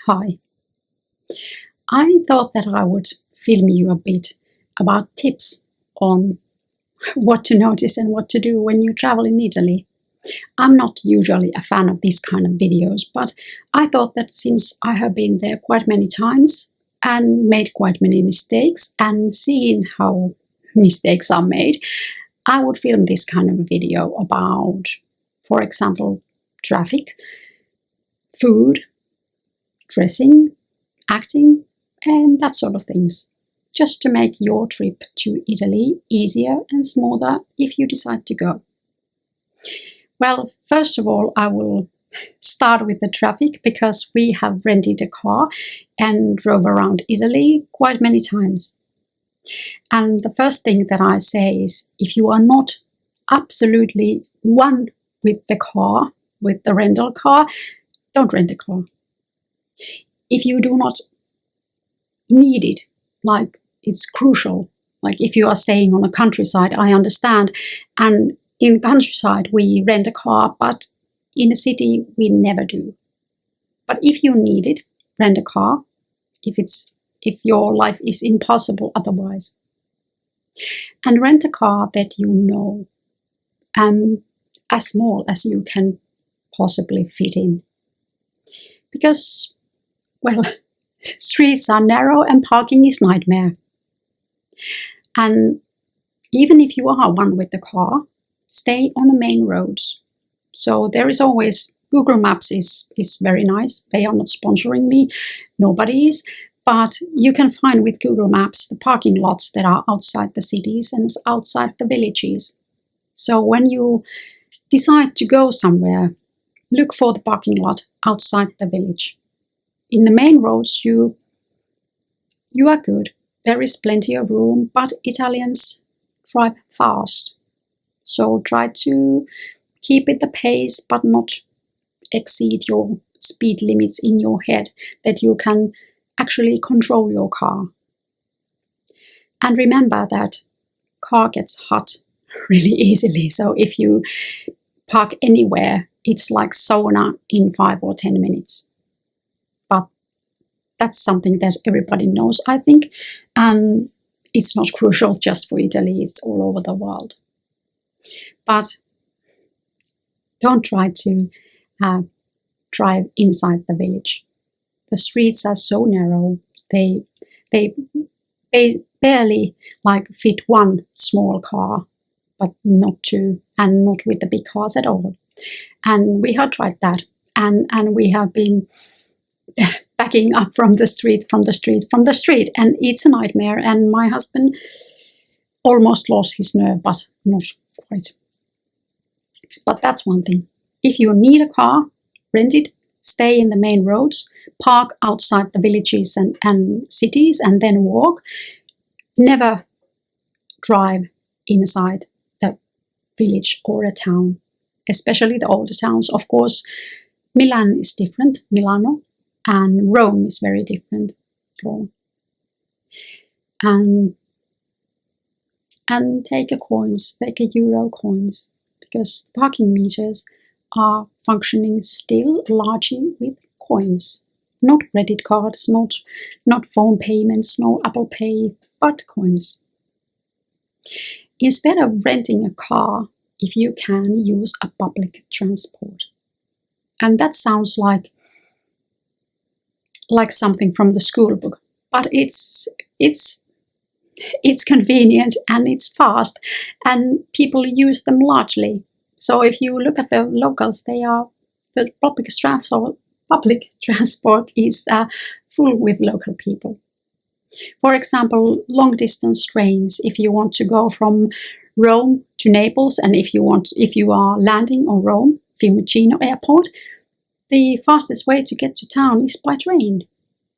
Hi. I thought that I would film you a bit about tips on what to notice and what to do when you travel in Italy. I'm not usually a fan of these kind of videos, but I thought that since I have been there quite many times and made quite many mistakes and seen how mistakes are made, I would film this kind of video about, for example, traffic, food, dressing, acting, and that sort of things, just to make your trip to Italy easier and smoother if you decide to go. Well, first of all, I will start with the traffic because we have rented a car and drove around Italy quite many times. And the first thing that I say is if you are not absolutely one with the car, with the rental car, don't rent a car. If you do not need it, like it's crucial, like if you are staying on a countryside, I understand, and in countryside we rent a car, but in a city we never do. But if you need it, rent a car, if your life is impossible otherwise. And rent a car that you know, as small as you can possibly fit in. Because, well, streets are narrow and parking is nightmare. And even if you are one with the car, stay on the main roads. So there is always, Google Maps is very nice. They are not sponsoring me, nobody is. But you can find with Google Maps the parking lots that are outside the cities and outside the villages. So when you decide to go somewhere, look for the parking lot outside the village. In the main roads, you are good. There is plenty of room, but Italians drive fast. So try to keep it the pace, but not exceed your speed limits in your head, that you can actually control your car. And remember that car gets hot really easily. So if you park anywhere, it's like sauna in 5 or 10 minutes. But that's something that everybody knows, I think. And it's not crucial just for Italy, it's all over the world. But don't try to drive inside the village. The streets are so narrow, they barely like fit one small car, but not two, and not with the big cars at all. And we have tried that, and we have been backing up from the street, and it's a nightmare. And my husband almost lost his nerve, but not quite. But that's one thing. If you need a car, rent it, stay in the main roads, park outside the villages and cities, and then walk. Never drive inside the village or a town, especially the older towns. Of course, Milan is different, Milano, and Rome is very different, Rome. And take a euro coins, because parking meters are functioning still largely with coins. Not credit cards, not phone payments, no Apple Pay, but coins. Instead of renting a car, if you can, use a public transport. And that sounds like something from the school book, but it's convenient and it's fast, and people use them largely. So if you look at the locals, the public transport is full with local people. For example, long distance trains. If you want to go from Rome to Naples, and if you are landing on Rome Fiumicino Airport, the fastest way to get to town is by train,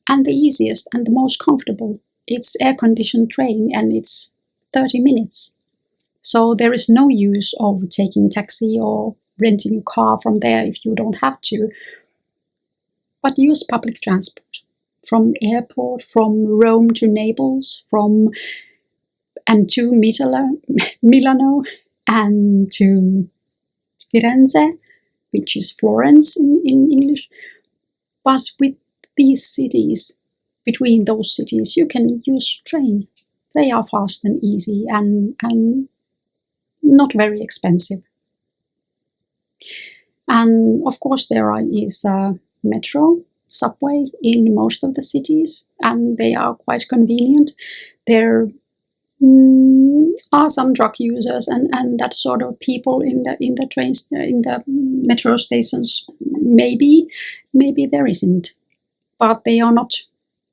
and the easiest and the most comfortable. It's air-conditioned train, and it's 30 minutes. So there is no use of taking taxi or renting a car from there if you don't have to. But use public transport from airport, from Rome to Naples, and to Milano, and to Firenze, which is Florence in English. But with these cities, between those cities, you can use train. They are fast and easy and not very expensive. And of course there is a metro, subway in most of the cities, and they are quite convenient. There are some drug users and that sort of people in the trains, in the metro stations. Maybe there isn't, but they are not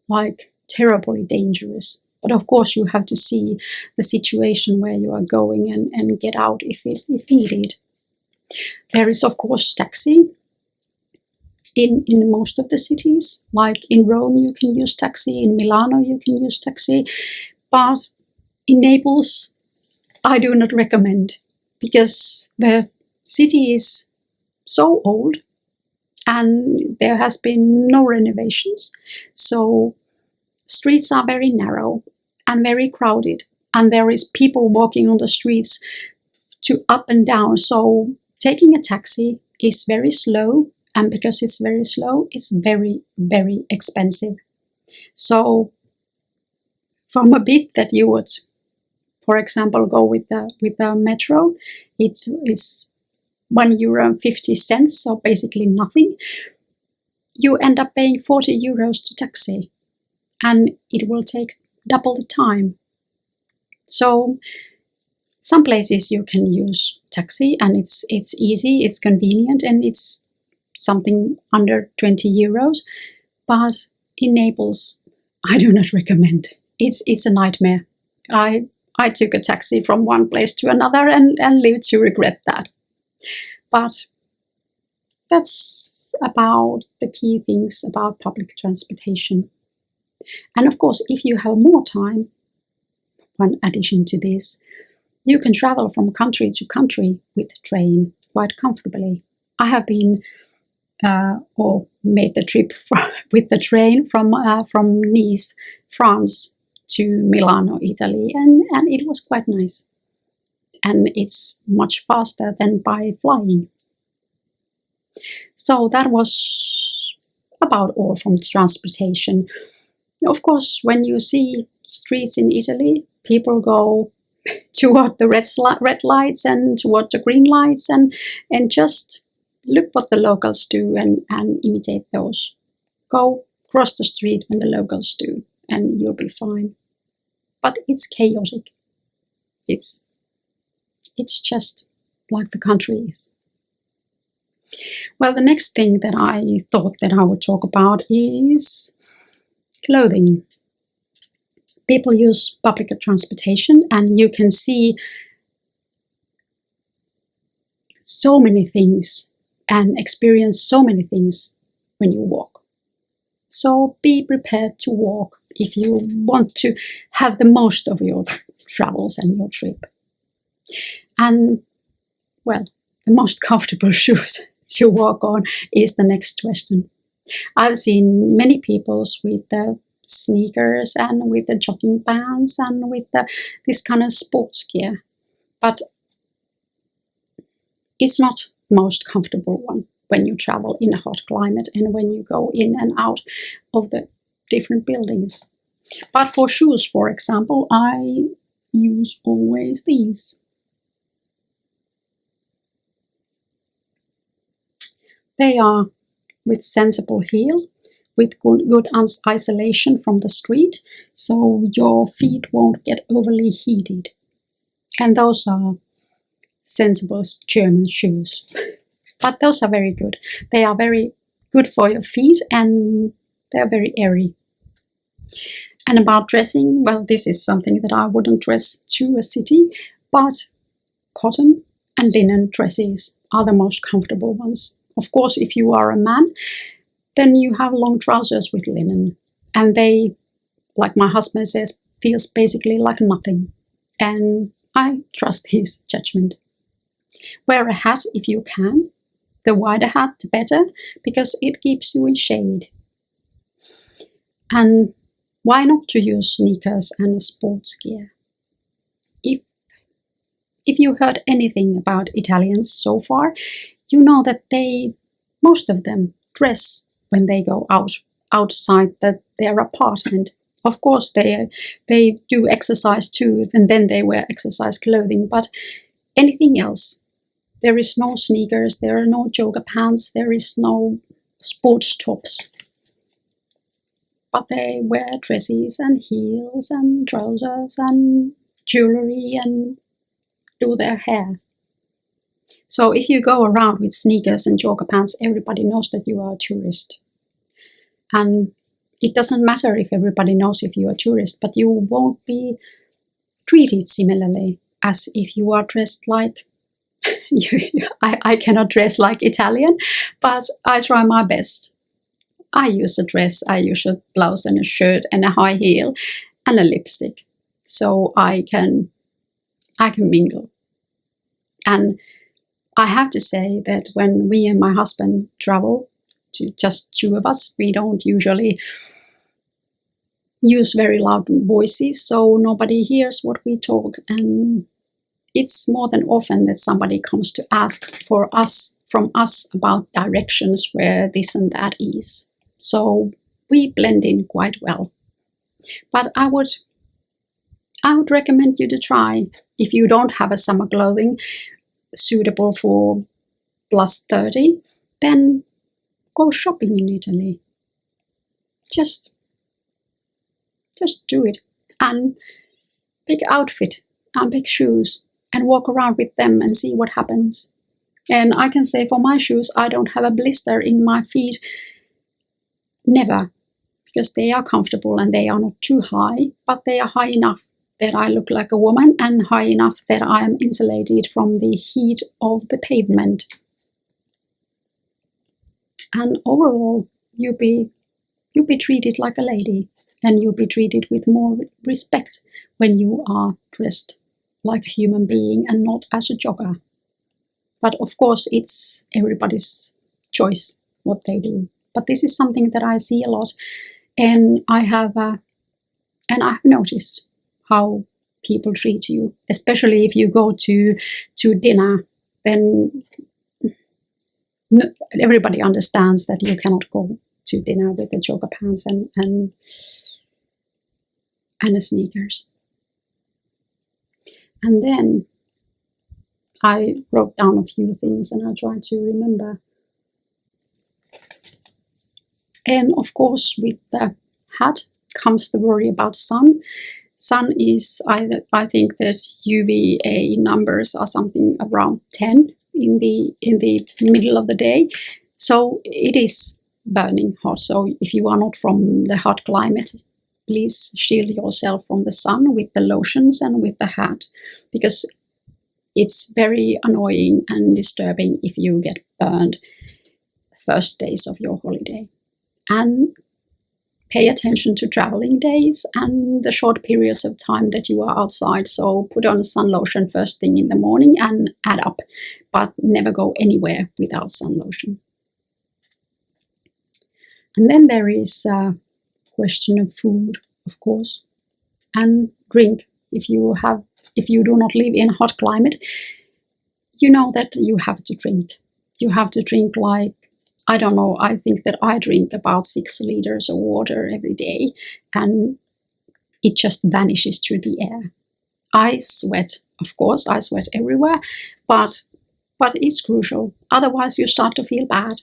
like terribly dangerous. But of course you have to see the situation where you are going and get out if needed. There is of course taxi in most of the cities. Like in Rome you can use taxi, in Milano you can use taxi, but in Naples I do not recommend, because the city is so old and there has been no renovations, so streets are very narrow and very crowded, and there is people walking on the streets to up and down, so taking a taxi is very slow, and because it's very slow, it's very, very expensive. So from a bit that you would, for example, go with the metro, it's €1.50, so basically nothing. You end up paying €40 to taxi, and it will take double the time. So some places you can use taxi, and it's easy, it's convenient, and it's something under €20. But in Naples, I do not recommend. It's a nightmare. I took a taxi from one place to another and lived to regret that. But that's about the key things about public transportation. And of course, if you have more time, one addition to this, you can travel from country to country with train quite comfortably. I have been or made the trip with the train from Nice, France, to Milano, Italy, and it was quite nice. And it's much faster than by flying. So that was about all from transportation. Of course, when you see streets in Italy, people go toward the red lights and toward the green lights, and just look what the locals do and imitate those. Go cross the street when the locals do, and you'll be fine. But it's chaotic. It's just like the country is. Well, the next thing that I thought that I would talk about is clothing. People use public transportation, and you can see so many things and experience so many things when you walk. So be prepared to walk if you want to have the most of your travels and your trip. And, well, the most comfortable shoes to walk on is the next question. I've seen many people with the sneakers and with the jogging pants and with this kind of sports gear, but it's not the most comfortable one when you travel in a hot climate and when you go in and out of the different buildings. But for shoes, for example, I use always these. They are with sensible heel, with good isolation from the street, so your feet won't get overly heated. And those are sensible German shoes. But those are very good. They are very good for your feet, and they're very airy. And about dressing, well, this is something that I wouldn't dress to a city, but cotton and linen dresses are the most comfortable ones. Of course, if you are a man, then you have long trousers with linen, and they, like my husband says, feels basically like nothing. And I trust his judgment. Wear a hat if you can. The wider hat, the better, because it keeps you in shade. And why not to use sneakers and sports gear? If you heard anything about Italians so far, you know that most of them dress when they go out outside their apartment. Of course, they do exercise too, and then they wear exercise clothing. But anything else, there is no sneakers, there are no yoga pants, there is no sports tops. But they wear dresses and heels and trousers and jewelry and do their hair. So if you go around with sneakers and yoga pants, everybody knows that you are a tourist. And it doesn't matter if everybody knows if you are a tourist, but you won't be treated similarly as if you are dressed like I cannot dress like Italian, but I try my best. I use a dress, I use a blouse and a shirt and a high heel and a lipstick, so I can mingle. And I have to say that when me and my husband travel, to just two of us, we don't usually use very loud voices, so nobody hears what we talk, and it's more than often that somebody comes to ask from us about directions where this and that is. So we blend in quite well. But I would recommend you to try, if you don't have a summer clothing suitable for plus 30, then go shopping in Italy. Just do it and pick outfit and pick shoes and walk around with them and see what happens. And I can say for my shoes, I don't have a blister in my feet. Never, because they are comfortable and they are not too high, but they are high enough that I look like a woman and high enough that I am insulated from the heat of the pavement. And overall, you'll be treated like a lady, and you'll be treated with more respect when you are dressed like a human being and not as a jogger. But of course, it's everybody's choice what they do. But this is something that I see a lot, and I have noticed how people treat you, especially if you go to dinner. Then everybody understands that you cannot go to dinner with the yoga pants and the sneakers. And then I wrote down a few things and I tried to remember. And of course, with the hat comes the worry about sun. Sun is, I think that UVA numbers are something around 10 in the middle of the day. So it is burning hot. So if you are not from the hot climate, please shield yourself from the sun with the lotions and with the hat, because it's very annoying and disturbing if you get burned first days of your holiday. And pay attention to traveling days and the short periods of time that you are outside. So put on a sun lotion first thing in the morning and add up, but never go anywhere without sun lotion. And then there is a question of food, of course, and drink. If you do not live in a hot climate, you know that you have to drink. You have to drink like, I don't know, I think that I drink about 6 liters of water every day, and it just vanishes through the air. I sweat, of course, I sweat everywhere, but it's crucial. Otherwise you start to feel bad.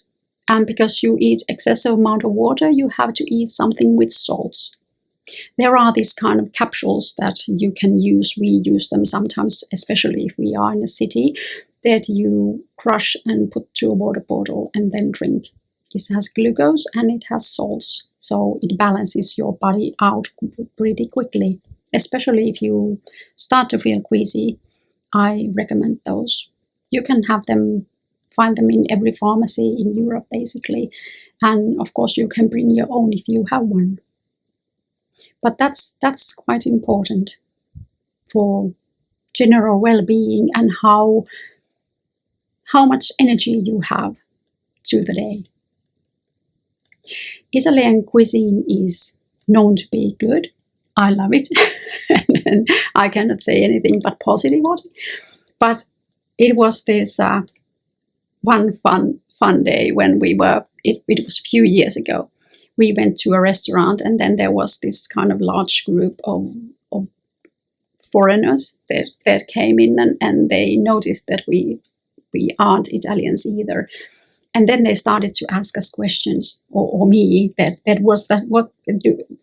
And because you eat excessive amount of water, you have to eat something with salts. There are these kind of capsules that you can use. We use them sometimes, especially if we are in a city, that you crush and put to a water bottle and then drink. It has glucose and it has salts, so it balances your body out pretty quickly. Especially if you start to feel queasy, I recommend those. You can find them in every pharmacy in Europe basically, and of course you can bring your own if you have one. But that's quite important for general well-being and how much energy you have through the day. Italian cuisine is known to be good. I love it. And I cannot say anything but positive about it. But it was this one fun day when it was a few years ago, we went to a restaurant, and then there was this kind of large group of foreigners that came in, and they noticed that we aren't Italians either. And then they started to ask us questions, or me,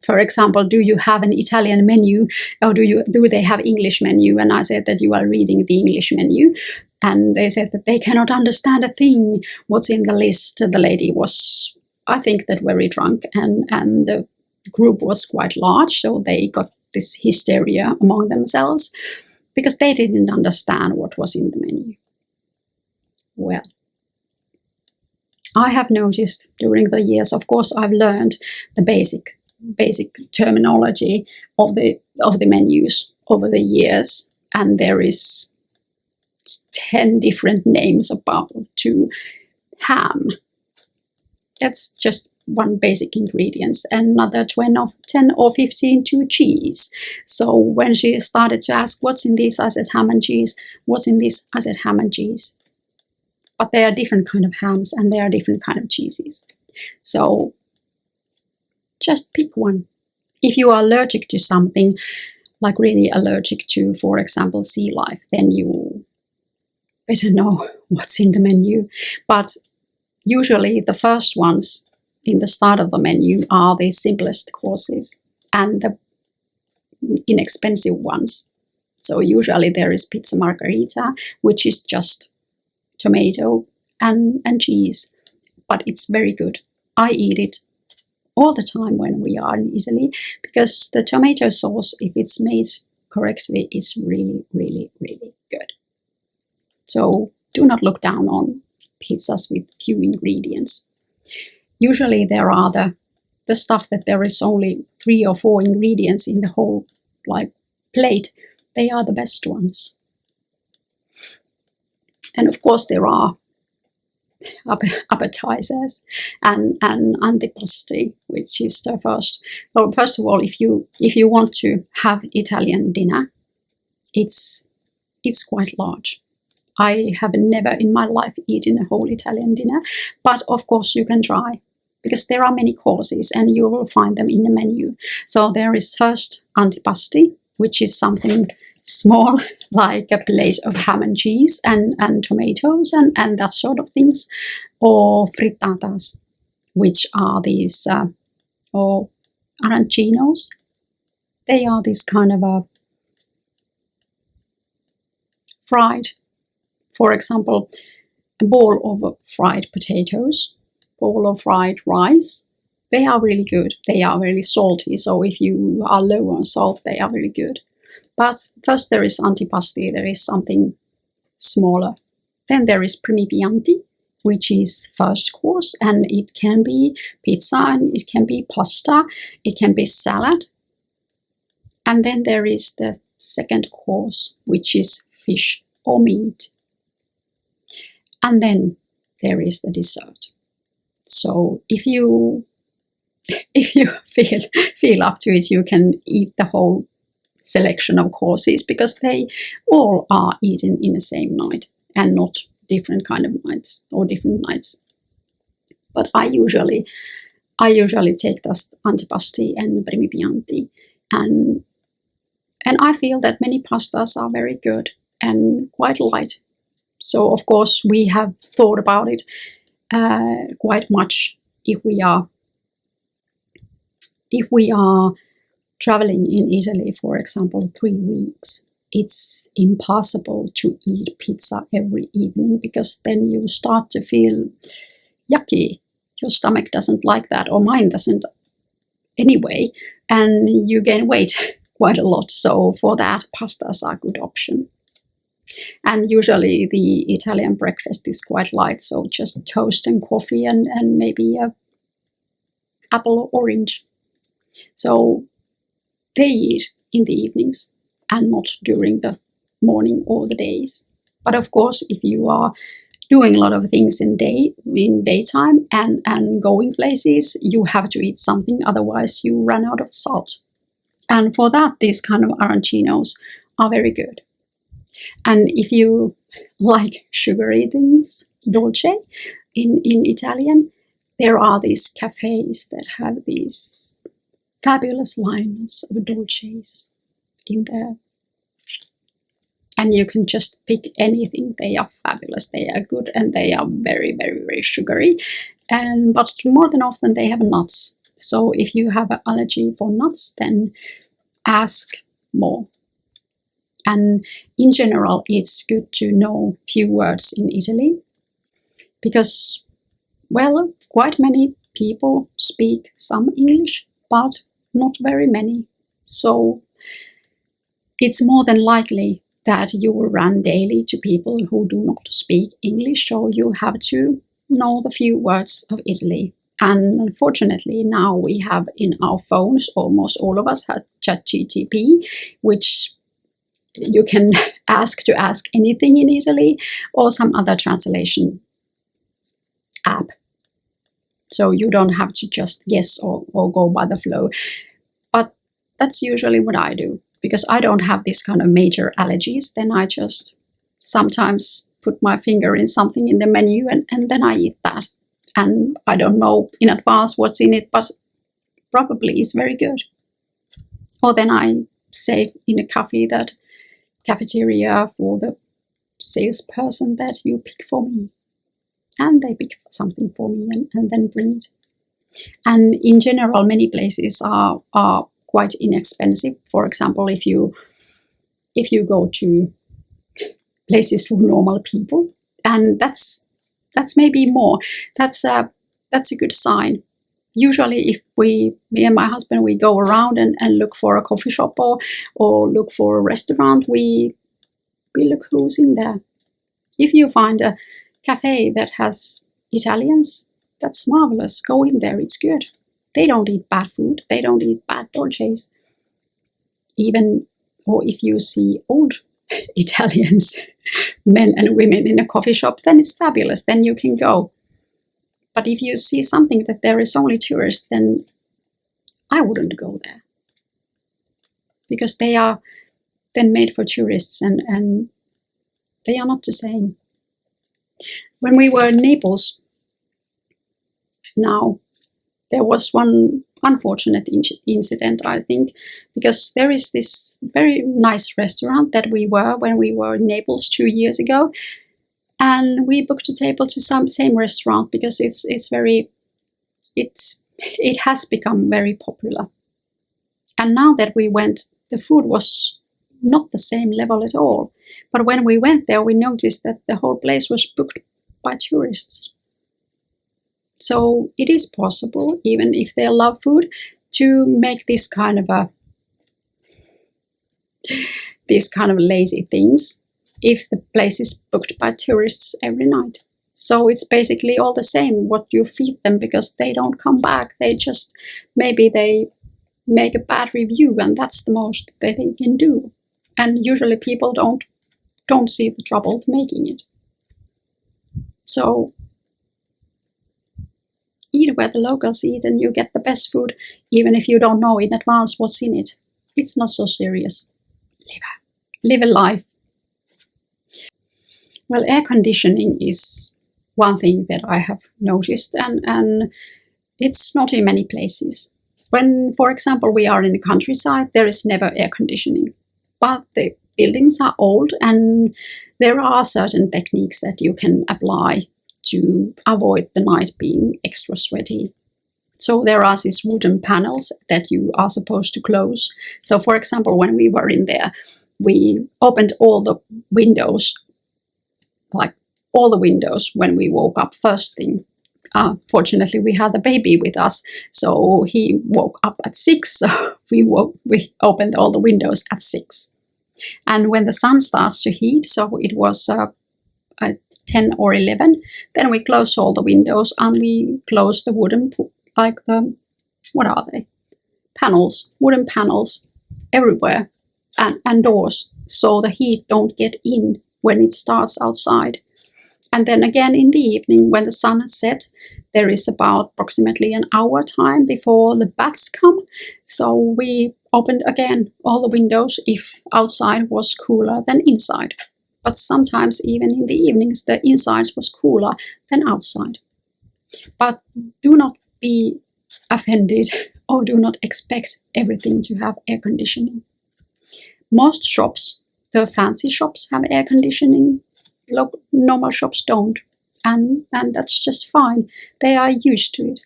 for example, do you have an Italian menu, or do they have English menu? And I said that you are reading the English menu. And they said that they cannot understand a thing what's in the list. The lady was, I think, that very drunk, and the group was quite large, so they got this hysteria among themselves because they didn't understand what was in the menu. Well, I have noticed during the years, of course, I've learned the basic terminology of the menus over the years, and there is 10 different names about to ham. That's just one basic ingredient, another 10 or 15 to cheese. So when she started to ask what's in this, I said ham and cheese. What's in this? I said ham and cheese. But there are different kind of hams and there are different kind of cheeses. So just pick one. If you are allergic to something, like really allergic to, for example, sea life, then you better know what's in the menu. But usually the first ones in the start of the menu are the simplest courses and the inexpensive ones. So usually there is pizza margherita, which is just tomato and cheese, but it's very good. I eat it all the time when we are in Italy, because the tomato sauce, if it's made correctly, is really, really, really good. So do not look down on pizzas with few ingredients. Usually there are the stuff that there is only 3 or 4 ingredients in the whole plate. They are the best ones. And of course there are appetizers and antipasti, which is the first. Well, first of all, if you want to have Italian dinner, it's quite large. I have never in my life eaten a whole Italian dinner, but of course you can try, because there are many courses and you will find them in the menu. So there is first antipasti, which is something small, like a plate of ham and cheese and tomatoes and that sort of things, or frittatas, which are these, or arancinos. They are this kind of a fried, for example, a bowl of fried potatoes, bowl of fried rice. They are really good. They are really salty, so if you are low on salt, they are really good. But first there is antipasti, there is something smaller. Then there is primi pianti, which is first course, and it can be pizza, and it can be pasta, it can be salad. And then there is the second course, which is fish or meat. And then there is the dessert. So if you feel up to it, you can eat the whole selection of courses, because they all are eaten in the same night and not different kind of nights or different nights. But I usually take the antipasti and primi pianti, and I feel that many pastas are very good and quite light. So of course we have thought about it quite much. If we are traveling in Italy, for example, 3 weeks, it's impossible to eat pizza every evening, because then you start to feel yucky. Your stomach doesn't like that, or mine doesn't anyway, and you gain weight quite a lot. So for that, pastas are a good option. And usually the Italian breakfast is quite light, so just toast and coffee and maybe a apple or orange. So they eat in the evenings and not during the morning or the days. But of course, if you are doing a lot of things in daytime and going places, you have to eat something, otherwise you run out of salt. And for that, these kind of arancinos are very good. And if you like sugary things, dolce in Italian, there are these cafes that have these fabulous lines of dolces in there. And you can just pick anything. They are fabulous, they are good, and they are very, very, very sugary. But more than often they have nuts. So if you have an allergy for nuts, then ask more. And in general, it's good to know few words in Italy, because, well, quite many people speak some English, but not very many. So it's more than likely that you will run daily to people who do not speak English, so you have to know the few words of Italy. And unfortunately, now we have in our phones, almost all of us have ChatGPT, which you can ask anything in Italy, or some other translation app. So you don't have to just guess or go by the flow. But that's usually what I do, because I don't have this kind of major allergies. Then I just sometimes put my finger in something in the menu, and then I eat that. And I don't know in advance what's in it, but probably it's very good. Or then I save in a cafeteria for the salesperson that you pick for me. And they pick something for me and then bring it. And in general, many places are quite inexpensive. For example, if you go to places for normal people, and that's maybe more. That's a good sign. Usually, if me and my husband, we go around and look for a coffee shop or look for a restaurant, we look who's in there. If you find a cafe that has Italians, that's marvelous. Go in there, it's good. They don't eat bad food, they don't eat bad dolces. Or if you see old Italians, men and women in a coffee shop, then it's fabulous, then you can go. But if you see something that there is only tourists, then I wouldn't go there. Because they are then made for tourists, and they are not the same. When we were in Naples, now, there was one unfortunate incident, I think, because there is this very nice restaurant that when we were in Naples 2 years ago, and we booked a table to same restaurant because it has become very popular. And now that we went, the food was not the same level at all. But when we went there, we noticed that the whole place was booked by tourists. So it is possible, even if they love food, to make this kind of lazy things if the place is booked by tourists every night. So it's basically all the same what you feed them, because they don't come back. Maybe they make a bad review, and that's the most they can do. And usually people don't see the trouble making it. So eat where the locals eat, and you get the best food, even if you don't know in advance what's in it. It's not so serious. Live a life. Well, air conditioning is one thing that I have noticed, and it's not in many places. When, for example, we are in the countryside, there is never air conditioning. But the buildings are old, and there are certain techniques that you can apply to avoid the night being extra sweaty. So there are these wooden panels that you are supposed to close. So, for example, when we were in there, we opened all the windows, when we woke up first thing. Fortunately, we had the baby with us, so he woke up at 6. So we opened all the windows at 6. And when the sun starts to heat, so it was at 10 or 11, then we close all the windows, and we close the wooden, panels, wooden panels everywhere, and doors, so the heat don't get in when it starts outside. And then again in the evening, when the sun has set, there is about approximately an hour time before the bats come. So we opened again all the windows if outside was cooler than inside. But sometimes even in the evenings, the inside was cooler than outside. But do not be offended or do not expect everything to have air conditioning. Most shops, the fancy shops, have air conditioning. Normal shops don't. And that's just fine. They are used to it.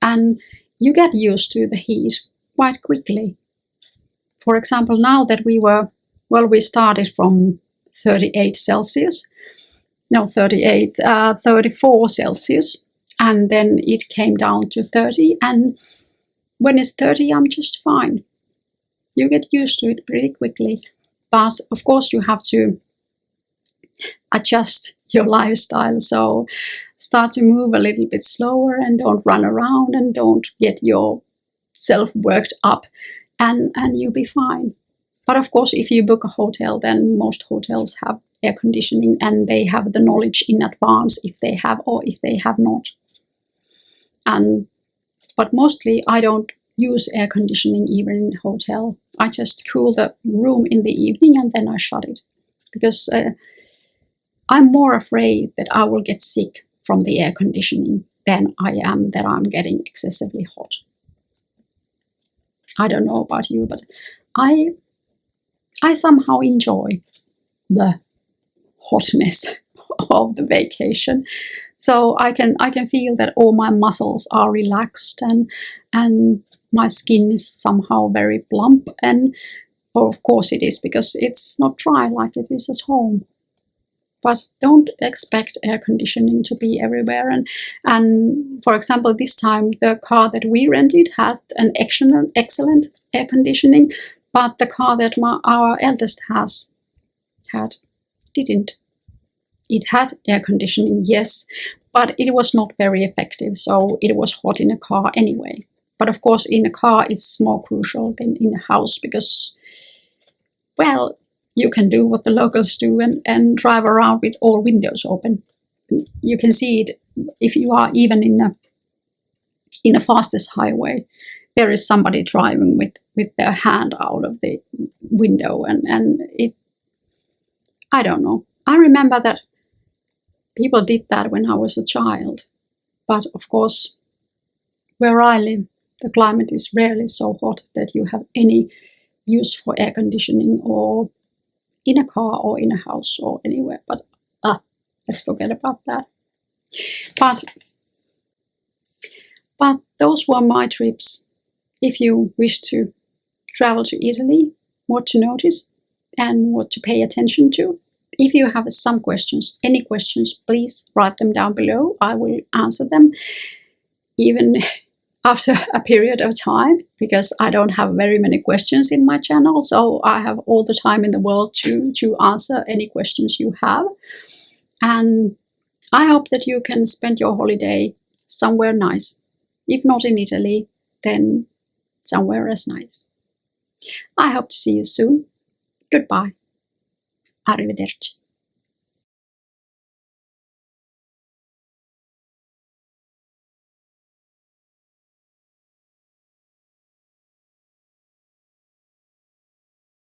And you get used to the heat quite quickly. For example, now that we started from 38 Celsius, no, 34 Celsius, and then it came down to 30, and when it's 30, I'm just fine. You get used to it pretty quickly, but of course you have to adjust your lifestyle, so start to move a little bit slower and don't run around and don't get yourself worked up, and you'll be fine. But of course, if you book a hotel, then most hotels have air conditioning and they have the knowledge in advance if they have or if they have not. But mostly I don't use air conditioning even in a hotel. I just cool the room in the evening and then I shut it, because I'm more afraid that I will get sick from the air conditioning than I am that I'm getting excessively hot. I don't know about you, but I somehow enjoy the hotness of the vacation. So I can feel that all my muscles are relaxed and my skin is somehow very plump, and of course it is because it's not dry like it is at home. But don't expect air conditioning to be everywhere. And for example, this time the car that we rented had an excellent air conditioning, but the car that our eldest had didn't. It had air conditioning, yes, but it was not very effective, so it was hot in a car anyway. But of course, in a car it's more crucial than in a house because, well, you can do what the locals do and drive around with all windows open. You can see it if you are even in a fastest highway. There is somebody driving with their hand out of the window, and it, I don't know. I remember that people did that when I was a child, but of course, where I live, the climate is rarely so hot that you have any use for air conditioning or in a car or in a house or anywhere. But let's forget about that. But those were my trips. If you wish to travel to Italy, what to notice and what to pay attention to. If you have some questions, any questions, please write them down below. I will answer them even after a period of time, because I don't have very many questions in my channel, so I have all the time in the world to answer any questions you have. And I hope that you can spend your holiday somewhere nice. If not in Italy, then somewhere as nice. I hope to see you soon. Goodbye. Arrivederci.